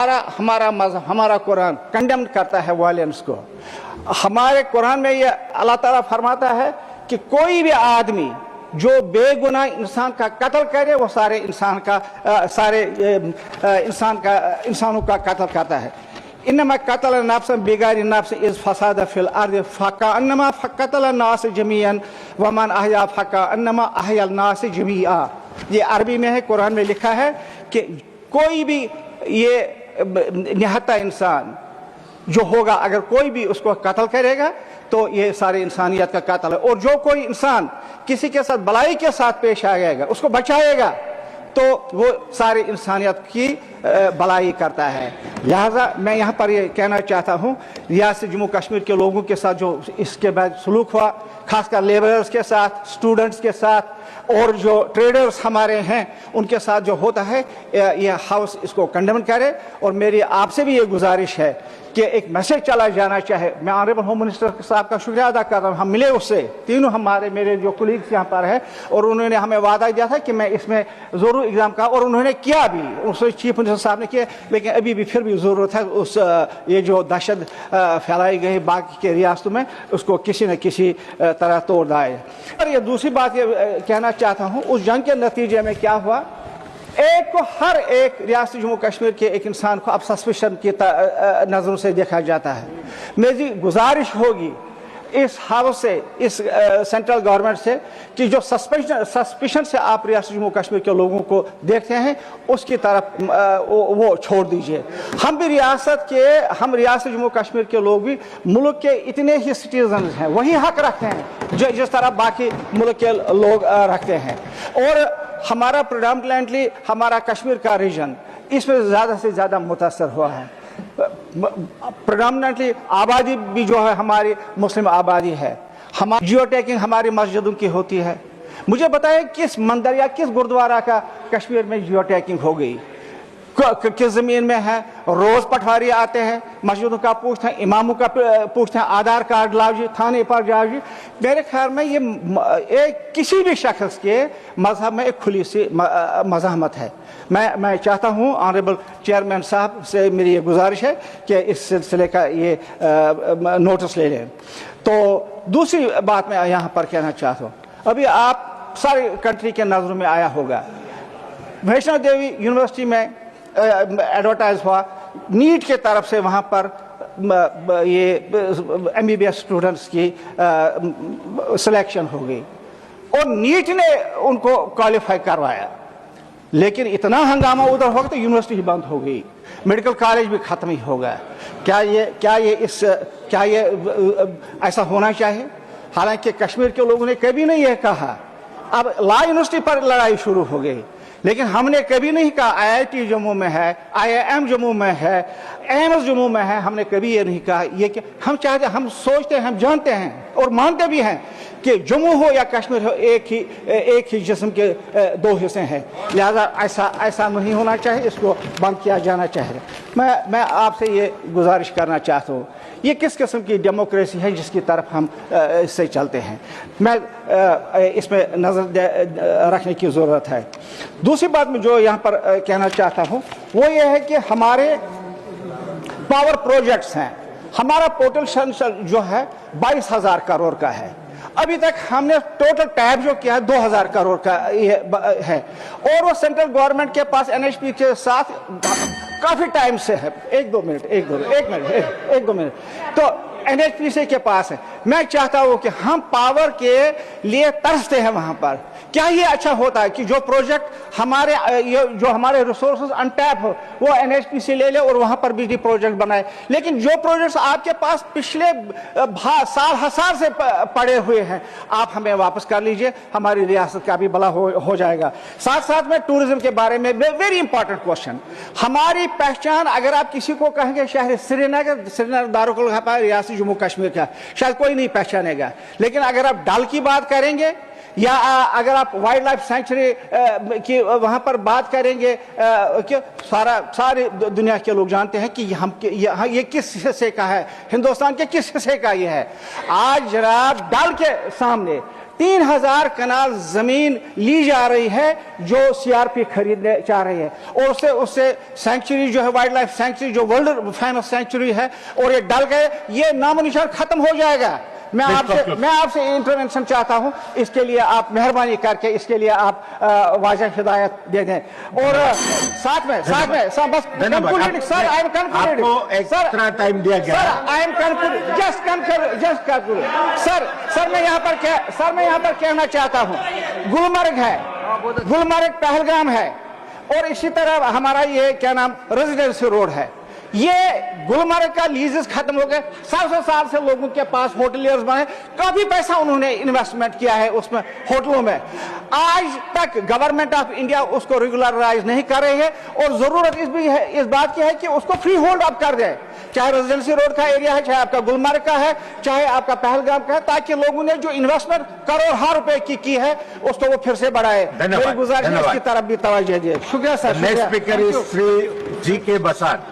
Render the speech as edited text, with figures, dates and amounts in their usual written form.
हमारा मज़हब, हमारा कुरान कंडेम करता है वायलेंस को। हमारे कुरान में ये अल्लाह ताला फरमाता है कि कोई भी आदमी जो बेगुनाह इंसान का कत्ल करे वो इंसानों का कत्ल करता है। इन्नमा कतल नफ्स बिगारी नफ्स इस फसाद फिल अर्द फकान्नमा फकतल नास जमीअन वमन अहया फकान्नमा अहया नास जमीआ। ये अरबी में है, कुरान में लिखा है कि कोई भी ये निहत्ता इंसान जो होगा, अगर कोई भी उसको कत्ल करेगा तो ये सारे इंसानियत का कत्ल है। और जो कोई इंसान किसी के साथ भलाई के साथ पेश आएगा, उसको बचाएगा, तो वो सारी इंसानियत की भलाई करता है। लिहाजा मैं यहाँ पर ये कहना चाहता हूँ, रियासत जम्मू कश्मीर के लोगों के साथ जो इसके बाद सलूक हुआ, खासकर लेबरर्स के साथ, स्टूडेंट्स के साथ और जो ट्रेडर्स हमारे हैं उनके साथ जो होता है, यह हाउस इसको कंडेम करे। और मेरी आपसे भी ये गुजारिश है कि एक मैसेज चला जाना चाहे। मैं ऑनरेबल होम मिनिस्टर साहब का शुक्रिया अदा कर रहा हूँ, हम मिले उससे, तीनों मेरे जो कोलीग्स यहाँ पर है, और उन्होंने हमें वादा दिया था कि मैं इसमें ज़रूर एग्ज़ाम का, और उन्होंने किया भी, उससे चीफ मिनिस्टर साहब ने किया। लेकिन अभी भी फिर भी ज़रूरत है उस ये जो दहशत फैलाई गई बाकी के रियासतों में, उसको किसी न किसी तरह तोड़ दाए। और ये दूसरी बात ये कहना चाहता हूँ, उस जंग के नतीजे में क्या हुआ, एक को हर एक रियासत जम्मू कश्मीर के एक इंसान को अब सस्पिशन की नज़रों से देखा जाता है। मेरी गुजारिश होगी इस हाउस से, इस सेंट्रल गवर्नमेंट से, कि जो सस्पिशन से आप रियासत जम्मू कश्मीर के लोगों को देखते हैं उसकी तरफ वो छोड़ दीजिए। हम रियासत जम्मू कश्मीर के लोग भी मुल्क के इतने ही सिटीजन हैं, वही हक रखते हैं जो जिस तरह बाकी मुल्क के लोग रखते हैं। और हमारा प्रेडोमिनेंटली हमारा कश्मीर का रीजन इसमें ज़्यादा से ज़्यादा मुतासर हुआ है। प्रेडोमिनेंटली आबादी भी जो है हमारी मुस्लिम आबादी है। हमारी जियो टैगिंग हमारी मस्जिदों की होती है। मुझे बताएं किस मंदिर या किस गुरुद्वारा का कश्मीर में जियो टैगिंग हो गई, किस ज़मीन में है? रोज़ पटवारी आते हैं, मस्जिदों का पूछते हैं, इमामों का पूछते हैं, आधार कार्ड लाओ जी, थाने पर जाओ जी। मेरे ख्याल में ये किसी भी शख्स के मजहब में एक खुली सी मज़ाहमत है। मैं चाहता हूँ ऑनरेबल चेयरमैन साहब से मेरी ये गुजारिश है कि इस सिलसिले का ये नोटिस ले लें। तो दूसरी बात मैं यहाँ पर कहना चाहता हूँ, अभी आप सारी कंट्री के नज़रों में आया होगा, वैष्णो देवी यूनिवर्सिटी में एडवर्टाइज हुआ, नीट के तरफ से वहाँ पर ये MBBS स्टूडेंट्स की सिलेक्शन हो गई और नीट ने उनको क्वालिफाई करवाया। लेकिन इतना हंगामा उधर हो गया तो यूनिवर्सिटी ही बंद हो गई, मेडिकल कॉलेज भी ख़त्म ही हो गया। क्या ये ऐसा होना चाहिए? हालांकि कश्मीर के लोगों ने कभी नहीं यह कहा। अब लॉ यूनिवर्सिटी पर लड़ाई शुरू हो गई, लेकिन हमने कभी नहीं कहा IIT जम्मू में है, IIM जम्मू में है, एम्स जम्मू में है। हमने कभी ये नहीं कहा ये कि हम चाहते, हम सोचते हैं, हम जानते हैं और मानते भी हैं कि जम्मू हो या कश्मीर हो एक ही जिस्म के दो हिस्से हैं। लिहाजा ऐसा नहीं होना चाहिए, इसको बंद किया जाना चाहिए। मैं आपसे ये गुजारिश करना चाहता हूँ, ये किस किस्म की डेमोक्रेसी है जिसकी तरफ हम इससे चलते हैं? मैं इसमें नज़र रखने की ज़रूरत है। दूसरी बात मैं जो यहाँ पर कहना चाहता हूँ वो ये है कि हमारे पावर प्रोजेक्ट्स हैं, हमारा पोटेंशियल जो है 22,000 करोड़ का है। अभी तक हमने टोटल टैप जो किया है 2,000 करोड़ का ये है, और वो सेंट्रल गवर्नमेंट के पास NHP के साथ काफी टाइम से है। एक दो मिनट तो NHP से के पास है। मैं चाहता हूँ कि हम पावर के लिए तरसते हैं वहां पर। क्या ये अच्छा होता है कि जो प्रोजेक्ट हमारे रिसोर्सेज अनटैप हो वो NHP से ले ले और वहां पर बिजली प्रोजेक्ट बनाए, लेकिन जो प्रोजेक्ट्स आपके पास पिछले साल हजार से पड़े हुए हैं आप हमें वापस कर लीजिए, हमारी रियासत का भी भला हो जाएगा। साथ साथ में टूरिज्म के बारे में वेरी इंपॉर्टेंट क्वेश्चन, हमारी पहचान अगर आप किसी को कहेंगे शहर श्रीनगर दारुल रियासत जम्मू कश्मीर का, शायद कोई नहीं पहचानेगा। लेकिन अगर आप डल की बात करेंगे या अगर आप वाइल्ड लाइफ सेंचुरी की वहां पर बात करेंगे कि सारी दुनिया के लोग जानते हैं कि ये किस हिस्से का है, हिंदुस्तान के किस हिस्से का ये है। आज जनाब डल के सामने 3000 कनाल जमीन ली जा रही है जो सीआरपी खरीदने चाह रही है, और उससे सेंचुरी जो है, वाइल्ड लाइफ सेंचुरी जो वर्ल्ड फेमस सेंचुरी है, और ये डल गए, ये नामो निशान खत्म हो जाएगा। मैं आपसे इंटरवेंशन चाहता हूं, इसके लिए आप मेहरबानी करके इसके लिए आप वाज़ह हिदायत दे दें। और साथ में बस concluding sir, I am concluding, आपको एक्स्ट्रा टाइम दिया गया sir, I am concluding, just conclude sir मैं यहाँ पर कहना चाहता हूं, गुलमर्ग है, गुलमर्ग पहलगाम है, और इसी तरह हमारा ये क्या नाम रेजिडेंसी रोड है, ये गुलमर्ग का लीजेस खत्म हो गए। 700 साल से लोगों के पास होटलियर्स बने, काफी पैसा उन्होंने इन्वेस्टमेंट किया है उसमें, होटलों में। आज तक गवर्नमेंट ऑफ इंडिया उसको रेगुलराइज नहीं कर रही है, और जरूरत इस बात की है कि उसको फ्री होल्ड अप कर दे, चाहे रेजिडेंसी रोड का एरिया है, चाहे आपका गुलमर्ग का है, चाहे आपका पहलगाम का है, ताकि लोगों ने जो इन्वेस्टमेंट करोड़ों रुपए की है उसको वो फिर से बढ़ाए। मेरी गुजारिश है इसकी तरफ भी तवज्जो दीजिए। शुक्रिया sir. Next speaker is Shri G K बसार।